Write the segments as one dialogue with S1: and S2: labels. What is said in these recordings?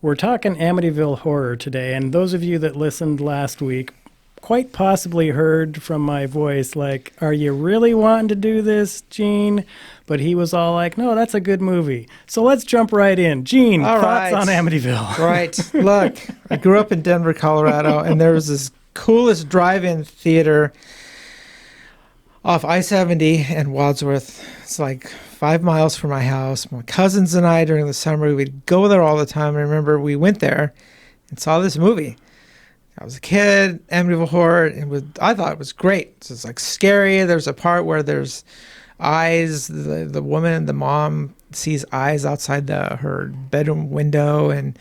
S1: We're talking Amityville horror today, and those of you that listened last week quite possibly heard from my voice, like, are you really wanting to do this, Gene? But he was all like, no, that's a good movie. So let's jump right in. Gene,
S2: All
S1: thoughts
S2: right.
S1: on Amityville?
S2: Right. Look, I grew up in Denver, Colorado, and there was this coolest drive-in theater off I-70 and Wadsworth. It's like 5 miles from my house. My cousins and I, during the summer, we'd go there all the time. I remember we went there and saw this movie. I was a kid, Amityville Horror. I thought it was great. It's like scary. There's a part where there's eyes. The woman, the mom, sees eyes outside her bedroom window, and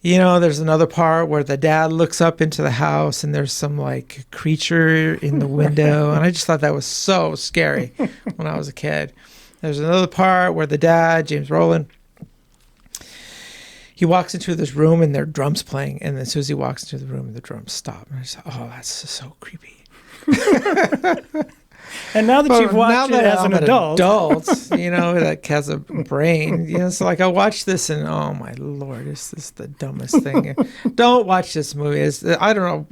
S2: there's another part where the dad looks up into the house and there's some like creature in the window, and I just thought that was so scary when I was a kid. There's another part where the dad, James Rowland, he walks into this room and there are drums playing, and as soon as he walks into the room, the drums stop. And I just thought, oh, that's just so creepy.
S1: And now that you've watched it as an adult,
S2: that has a brain, it's like I watched this and oh my Lord, is this the dumbest thing? Don't watch this movie. I don't know.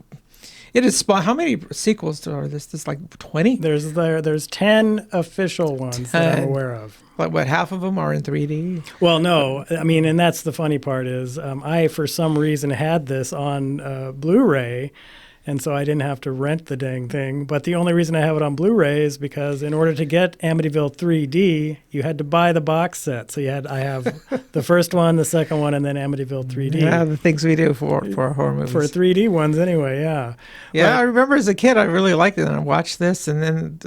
S2: It is. How many sequels are this? There's like 20.
S1: There's 10 official ones that I'm aware of.
S2: Like what? Half of them are in 3D.
S1: Well, no, I mean, and that's the funny part is I for some reason had this on Blu-ray. And so I didn't have to rent the dang thing. But the only reason I have it on Blu-ray is because in order to get Amityville 3D, you had to buy the box set. So I have the first one, the second one, and then Amityville 3D.
S2: Yeah, the things we do for horror movies.
S1: For 3D ones anyway, yeah.
S2: Yeah, I remember as a kid, I really liked it. And I watched this, and then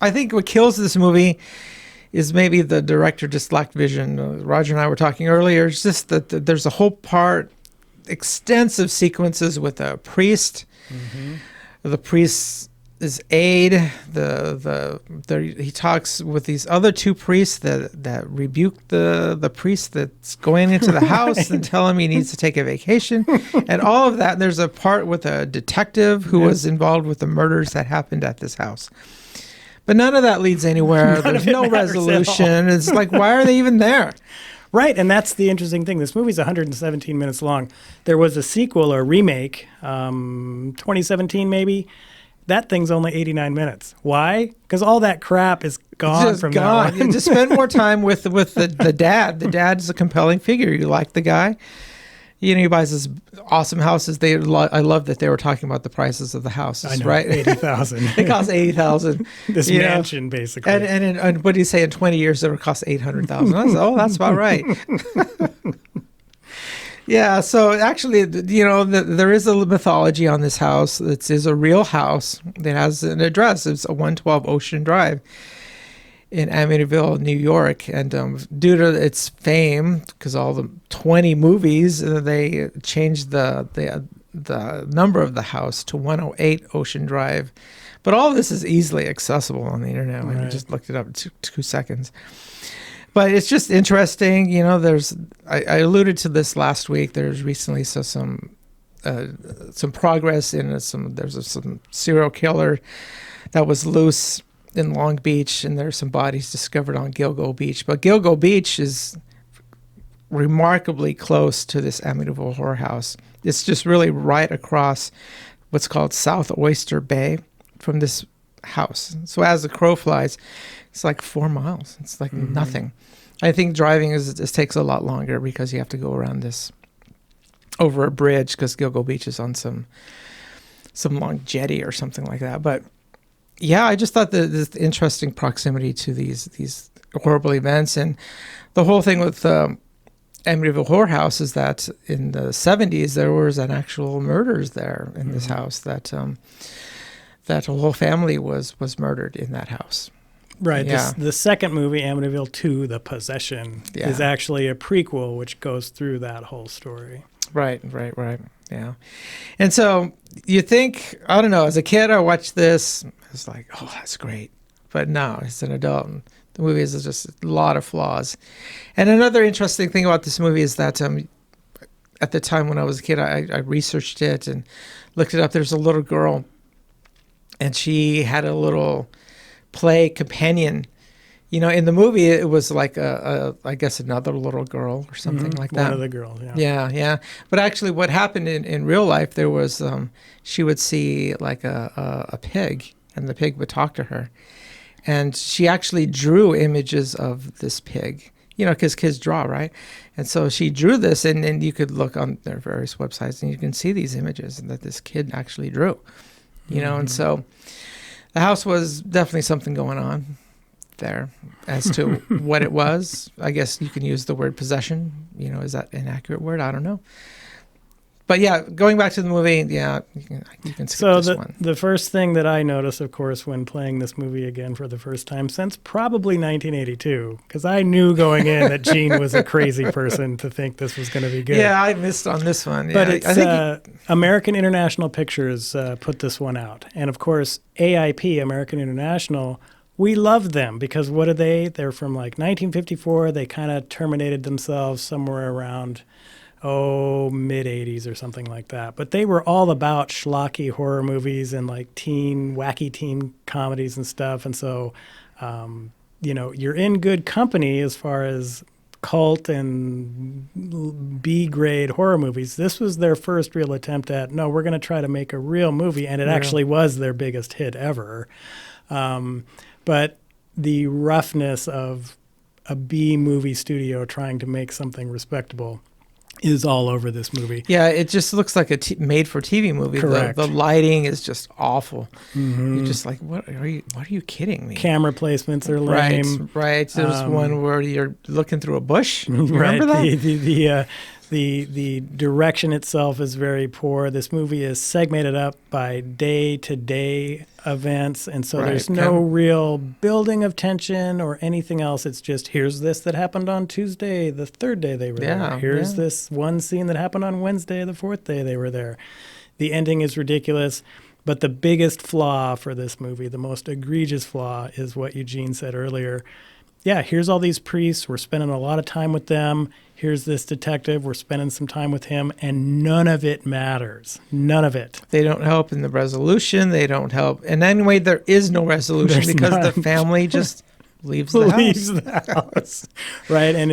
S2: I think what kills this movie is maybe the director just lacked vision. Roger and I were talking earlier. It's just that there's a whole part, extensive sequences with a priest. Mm-hmm. The priest's aide. He talks with these other two priests that rebuke the priest that's going into the house right. and tell him he needs to take a vacation, and all of that. And there's a part with a detective who was involved with the murders that happened at this house. But none of that leads anywhere. There's no resolution. It's like, why are they even there?
S1: Right, and that's the interesting thing. This movie's 117 minutes long. There was a sequel or remake, 2017 maybe. That thing's only 89 minutes. Why? Because all that crap is gone from now on.
S2: You just spend more time with the dad. The dad's a compelling figure. You like the guy. He buys this awesome houses. I love that they were talking about the prices of the houses,
S1: I know,
S2: right?
S1: $80,000.
S2: It costs $80,000.
S1: This mansion, basically.
S2: And what do you say? In 20 years, it would cost $800,000. Oh, that's about right. Yeah. So actually, there is a mythology on this house. It is a real house. It has an address. It's a 112 Ocean Drive in Amityville, New York, and due to its fame, because all the 20 movies, they changed the number of the house to 108 Ocean Drive. But all of this is easily accessible on the internet. Right. I just looked it up in 2 seconds. But it's just interesting. I alluded to this last week. There's recently some progress in there's some serial killer that was loose in Long Beach, and there's some bodies discovered on Gilgo Beach. But Gilgo Beach is remarkably close to this Amityville Horror House. It's just really right across what's called South Oyster Bay from this house. So as the crow flies, it's like 4 miles. It's like nothing. I think driving takes a lot longer because you have to go around this over a bridge because Gilgo Beach is on some long jetty or something like that. But yeah, I just thought that this interesting proximity to these horrible events, and the whole thing with Amityville Horror House is that in the 70s there was an actual murders there in this house that a whole family was murdered in that house.
S1: Right.
S2: Yeah.
S1: The second movie, Amityville 2, The Possession, is actually a prequel which goes through that whole story.
S2: Right. Yeah. And so you think, I don't know, as a kid I watched this, I was like, oh, that's great. But now, as an adult, the movie is just a lot of flaws. And another interesting thing about this movie is that at the time when I was a kid, I researched it and looked it up. There's a little girl, and she had a little play companion In the movie, it was like I guess another little girl or something like that.
S1: One of the girls, yeah.
S2: Yeah. But actually, what happened in real life, there was she would see like a pig, and the pig would talk to her, and she actually drew images of this pig. Because kids draw, right? And so she drew this, and you could look on their various websites, and you can see these images that this kid actually drew. And so the house was definitely something going on there as to what it was. I guess you can use the word possession. Is that an accurate word? I don't know. But yeah, going back to the movie, yeah, you can skip this one.
S1: The first thing that I noticed, of course, when playing this movie again for the first time since probably 1982, because I knew going in that Gene was a crazy person to think this was going to be good.
S2: Yeah, I missed on this one.
S1: But it's American International Pictures put this one out. And of course, AIP, American International, we love them because what are they? They're from like 1954. They kind of terminated themselves somewhere around mid-'80s or something like that. But they were all about schlocky horror movies and like wacky teen comedies and stuff. And so, you're in good company as far as cult and B-grade horror movies. This was their first real attempt at, no, we're going to try to make a real movie. And it actually was their biggest hit ever. But the roughness of a B-movie studio trying to make something respectable is all over this movie.
S2: Yeah, it just looks like a made-for-TV movie.
S1: Correct.
S2: The lighting is just awful.
S1: Mm-hmm.
S2: You're just like, what are you kidding me?
S1: Camera placements are lame.
S2: Right. There's one where you're looking through a bush. Remember that?
S1: The direction itself is very poor. This movie is segmented up by day-to-day events, and so there's no real building of tension or anything else. It's just, here's this that happened on Tuesday, the third day they were there. Here's this one scene that happened on Wednesday, the fourth day they were there. The ending is ridiculous, but the biggest flaw for this movie, the most egregious flaw, is what Eugene said earlier. Yeah, here's all these priests. We're spending a lot of time with them. Here's this detective. We're spending some time with him, and none of it matters. None of it.
S2: They don't help in the resolution. They don't help. And anyway, there is no resolution because the family just leaves the
S1: house. Right, and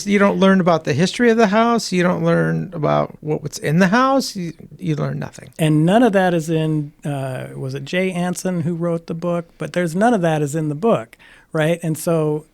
S2: you don't learn about the history of the house. You don't learn about what's in the house. You learn nothing.
S1: And none of that is in, was it Jay Anson who wrote the book? But there's none of that is in the book, right? And so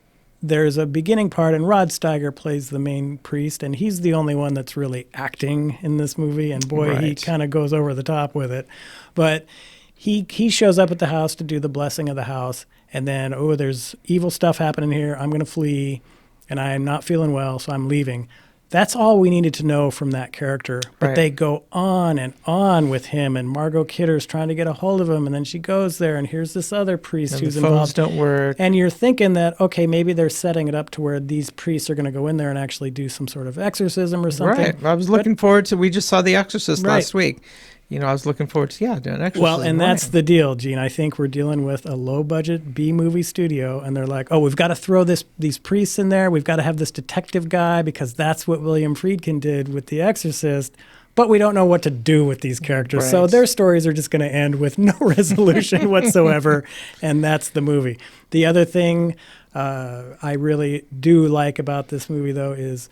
S1: there's a beginning part, and Rod Steiger plays the main priest, and he's the only one that's really acting in this movie, and boy, he kind of goes over the top with it. But he shows up at the house to do the blessing of the house, and then, there's evil stuff happening here. I'm going to flee, and I'm not feeling well, so I'm leaving. That's all we needed to know from that character. But they go on and on with him, and Margot Kidder's trying to get a hold of him, and then she goes there, and here's this other priest who's involved.
S2: Phones don't work.
S1: And you're thinking that, okay, maybe they're setting it up to where these priests are going to go in there and actually do some sort of exorcism or something.
S2: Right. I was looking forward to, we just saw The Exorcist last week. I was looking forward to, doing exorcism.
S1: Well, and that's the deal, Gene. I think we're dealing with a low-budget B-movie studio, and they're like, we've got to throw these priests in there. We've got to have this detective guy because that's what William Friedkin did with The Exorcist, but we don't know what to do with these characters. Right. So their stories are just going to end with no resolution whatsoever, and that's the movie. The other thing I really do like about this movie, though, is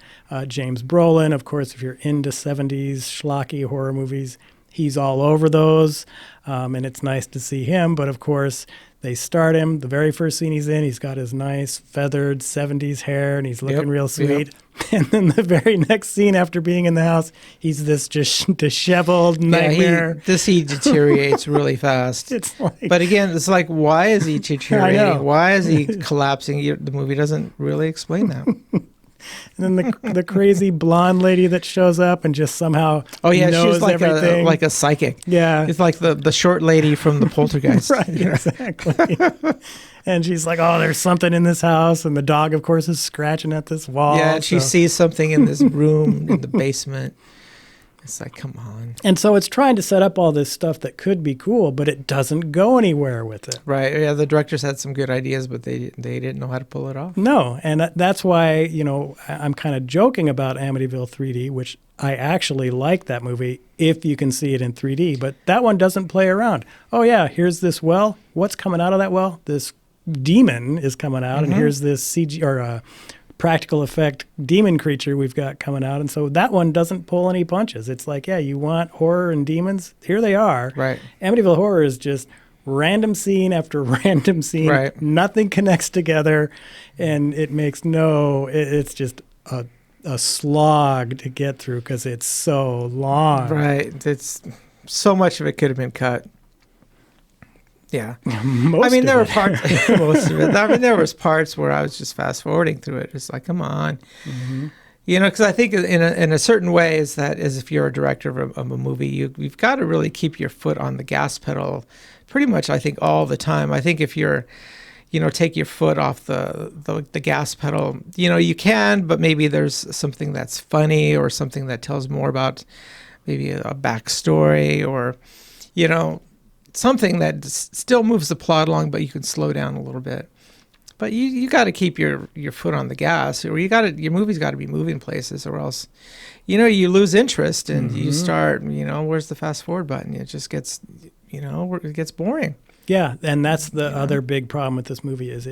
S1: James Brolin. Of course, if you're into 70s schlocky horror movies, he's all over those, and it's nice to see him. But, of course, they start him. The very first scene he's in, he's got his nice feathered 70s hair, and he's looking real sweet. Yep. And then the very next scene after being in the house, he's this just disheveled nightmare.
S2: He deteriorates really fast.
S1: It's like,
S2: but again, it's like, why is he deteriorating? Why is he collapsing? The movie doesn't really explain that.
S1: And then the crazy blonde lady that shows up and just somehow knows
S2: she's like
S1: everything.
S2: like a psychic.
S1: Yeah.
S2: It's like the short lady from the Poltergeist.
S1: Right, exactly. And she's like, there's something in this house. And the dog, of course, is scratching at this wall.
S2: Yeah, and she sees something in this room in the basement. It's like, come on.
S1: And so it's trying to set up all this stuff that could be cool, but it doesn't go anywhere with it.
S2: Right. Yeah, the directors had some good ideas, but they didn't know how to pull it off.
S1: No, and that's why, I'm kind of joking about Amityville 3D, which I actually like that movie if you can see it in 3D, but that one doesn't play around. Oh, yeah, here's this well. What's coming out of that well? This demon is coming out, and here's this CG or practical effect demon creature we've got coming out. And so that one doesn't pull any punches. It's like, yeah, you want horror and demons? Here they are.
S2: Right.
S1: Amityville Horror is just random scene after random scene.
S2: Right.
S1: Nothing connects together, and it makes it's just a slog to get through because it's so long.
S2: Right. It's so much of it could have been cut. Yeah.
S1: Most
S2: there were
S1: of it.
S2: parts, most of it. There was parts where I was just fast forwarding through it. It's like, come on. Because I think in a certain way is that as if you're a director of a movie, you've got to really keep your foot on the gas pedal pretty much, I think, all the time. I think if you're, take your foot off the gas pedal, you can, but maybe there's something that's funny or something that tells more about maybe a backstory or, something that still moves the plot along, but you can slow down a little bit. But you got to keep your foot on the gas, or your movie's got to be moving places, or else, you lose interest and you start, where's the fast forward button? It just gets, it gets boring.
S1: Yeah, and that's the other big problem with this movie is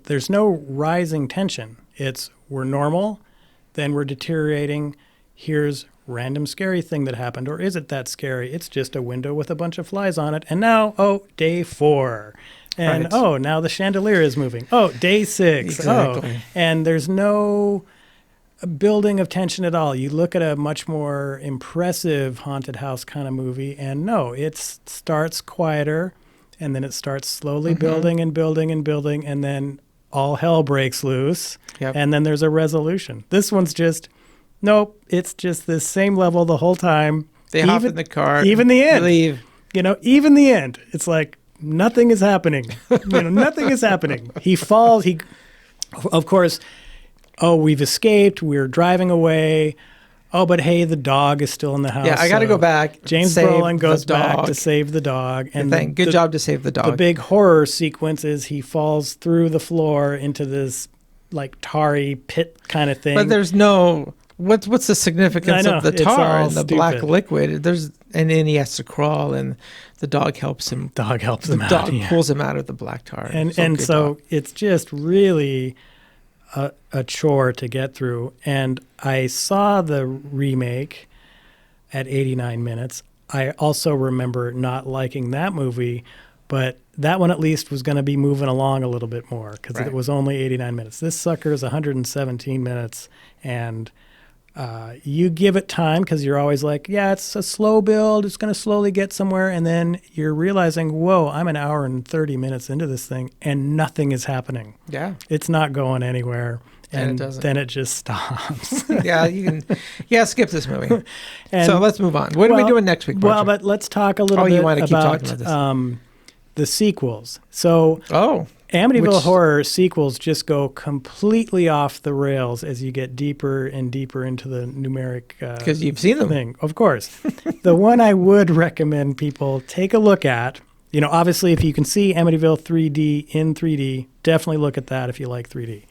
S1: there's no rising tension. We're normal, then we're deteriorating. Here's random scary thing that happened, or is it that scary? It's just a window with a bunch of flies on it, and now, day 4. And, now the chandelier is moving. Day 6.
S2: Exactly.
S1: And there's no building of tension at all. You look at a much more impressive haunted house kind of movie, and it starts quieter, and then it starts slowly building and building and building, and then all hell breaks loose, and then there's a resolution. This one's just, nope, it's just this same level the whole time.
S2: They hop in the car.
S1: Even the end.
S2: Leave.
S1: Even the end. It's like, nothing is happening. Nothing is happening. He falls. Of course, we've escaped. We're driving away. But hey, the dog is still in the house.
S2: Yeah, I got to go back.
S1: James Brolin goes back to save the dog. And
S2: good job to save the dog.
S1: The big horror sequence is he falls through the floor into this like tarry pit kind of thing.
S2: But there's no... What's the significance of the tar and the black liquid? And then he has to crawl, and the dog helps him.
S1: The dog
S2: pulls him out of the black tar.
S1: And so it's just really a chore to get through. And I saw the remake at 89 minutes. I also remember not liking that movie, but that one at least was going to be moving along a little bit more because it was only 89 minutes. This sucker is 117 minutes, and you give it time because you're always like, yeah, it's a slow build. It's going to slowly get somewhere. And then you're realizing, whoa, I'm an hour and 30 minutes into this thing and nothing is happening.
S2: Yeah.
S1: It's not going anywhere.
S2: And it doesn't.
S1: Then it just stops.
S2: Skip this movie. So let's move on. What are we doing next week, Roger?
S1: Well, but let's talk a little bit
S2: you want to keep
S1: about
S2: talking about this.
S1: The sequels. So Amityville Horror sequels just go completely off the rails as you get deeper and deeper into the numeric
S2: because you've seen them.
S1: Thing. Of course. The one I would recommend people take a look at, obviously if you can see Amityville 3D in 3D, definitely look at that if you like 3D.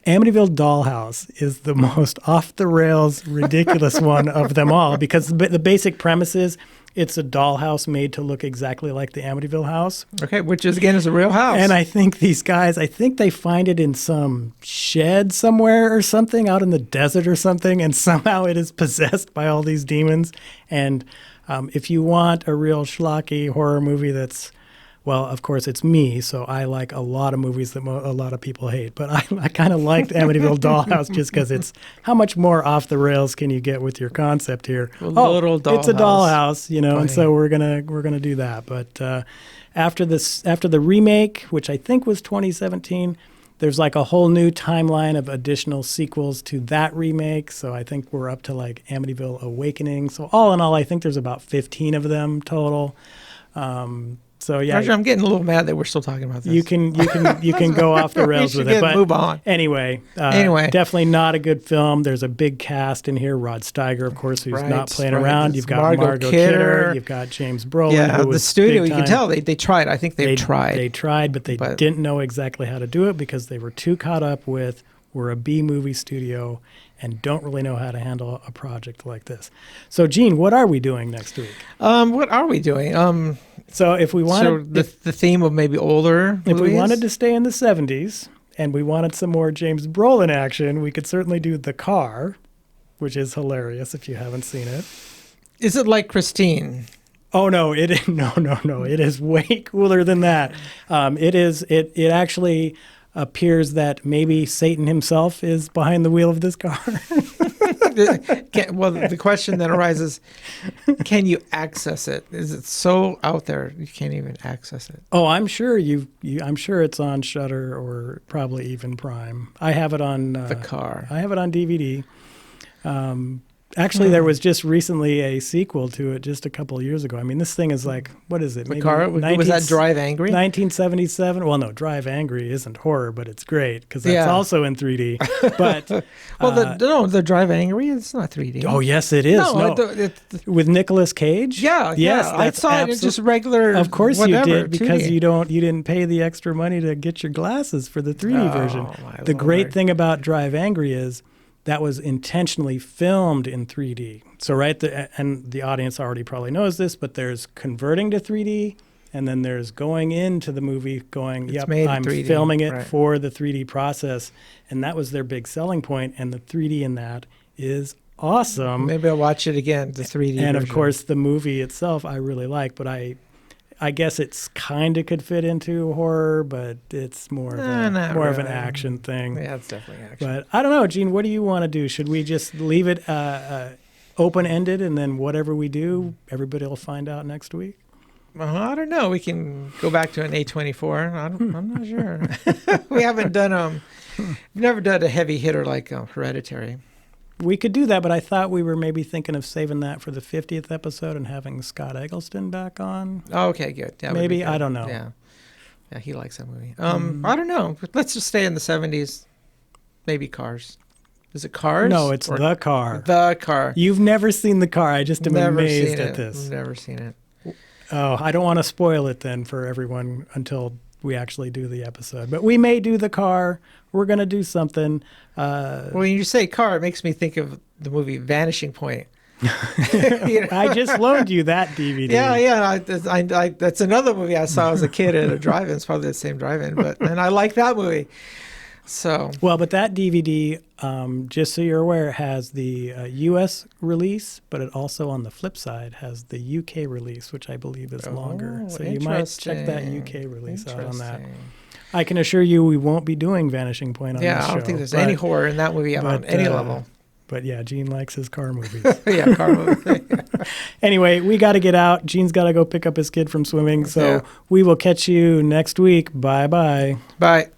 S1: Amityville Dollhouse is the most off-the-rails, ridiculous one of them all because the basic premise is it's a dollhouse made to look exactly like the Amityville house.
S2: Okay, which is a real house.
S1: And I think these guys, they find it in some shed somewhere or something out in the desert or something, and somehow it is possessed by all these demons. And if you want a real schlocky horror movie that's, well, of course, it's me, so I like a lot of movies that a lot of people hate. But I kind of liked Amityville Dollhouse just because it's how much more off the rails can you get with your concept here?
S2: Little dollhouse.
S1: It's a dollhouse, and so we're gonna do that. But after the remake, which I think was 2017, there's like a whole new timeline of additional sequels to that remake. So I think we're up to like Amityville Awakening. So all in all, I think there's about 15 of them total. So yeah,
S2: Roger, I'm getting a little mad that we're still talking about this.
S1: You can go off the rails with it, but
S2: move on.
S1: Anyway, definitely not a good film. There's a big cast in here. Rod Steiger, of course, who's not playing around. You've got Margot Kidder. You've got James Brolin.
S2: Yeah, the studio. You can tell they tried. I think they tried.
S1: They tried, but they didn't know exactly how to do it because they were too caught up with We're a B movie studio and don't really know how to handle a project like this. So, Gene, what are we doing next week?
S2: What are we doing?
S1: So, if we wanted
S2: the theme of maybe older
S1: if
S2: movies?
S1: we wanted to stay in the 70s and we wanted some more James Brolin action, we could certainly do The Car, which is hilarious if you haven't seen it.
S2: Is it like Christine?
S1: Oh no! No! It is way cooler than that. It actually appears that maybe Satan himself is behind the wheel of this car.
S2: Well, the question then arises: can you access it? Is it so out there you can't even access it?
S1: Oh, I'm sure I'm sure it's on Shudder or probably even Prime. I have it on
S2: The Car.
S1: I have it on DVD. Actually, there was just recently a sequel to it just a couple of years ago. I mean, this thing is like, what is it?
S2: The Car? Was that Drive Angry?
S1: 1977. Well, no, Drive Angry isn't horror, but it's great because that's also in 3D. But
S2: well, the Drive Angry, it's not 3D.
S1: Oh, yes, it is. No, with Nicolas Cage.
S2: Yeah,
S1: yes,
S2: I saw it in just regular.
S1: Of course,
S2: whatever,
S1: you did because
S2: 2D.
S1: you didn't pay the extra money to get your glasses for the 3D version. The
S2: Lord.
S1: great thing about Drive Angry is that was intentionally filmed in 3D. So and the audience already probably knows this, but there's converting to 3D, and then there's going into the movie going,
S2: It's made in
S1: I'm
S2: 3D,
S1: filming it
S2: right.
S1: for the 3D process. And that was their big selling point, and the 3D in that is awesome.
S2: Maybe I'll watch it again, the 3D
S1: And
S2: version.
S1: of course, the movie itself I really like, but I guess it's kind of could fit into horror, but it's more of an action thing.
S2: Yeah, it's definitely action.
S1: But I don't know, Gene, what do you want to do? Should we just leave it open-ended and then whatever we do, everybody will find out next week?
S2: I don't know. We can go back to an A24. I'm not sure. We haven't done never done a heavy hitter like Hereditary.
S1: We could do that, but I thought we were maybe thinking of saving that for the 50th episode and having Scott Eggleston back on.
S2: Oh, okay, good. That would be
S1: Maybe,
S2: good.
S1: I don't know.
S2: Yeah, he likes that movie. I don't know. Let's just stay in the 70s. Maybe Cars. Is it Cars?
S1: No, it's The Car.
S2: The Car.
S1: You've never seen The Car. I just am
S2: Never
S1: amazed
S2: seen
S1: at
S2: it.
S1: this.
S2: Never seen it.
S1: Oh, I don't want to spoil it then for everyone until we actually do the episode. But we may do The Car. We're going to do something.
S2: When you say Car, it makes me think of the movie Vanishing Point.
S1: I just loaned you that DVD.
S2: Yeah. That's another movie I saw as a kid at a drive-in. It's probably the same drive-in, and I like that movie. So
S1: well, but that DVD, just so you're aware, has the U.S. release, but it also on the flip side has the U.K. release, which I believe is longer. So you might check that U.K. release out on that. I can assure you we won't be doing Vanishing Point on this show.
S2: Yeah, I don't think there's any horror in that movie on any level.
S1: But yeah, Gene likes his car movies.
S2: Yeah, car movie.
S1: Anyway, we got to get out. Gene's got to go pick up his kid from swimming. So we will catch you next week. Bye-bye.
S2: Bye.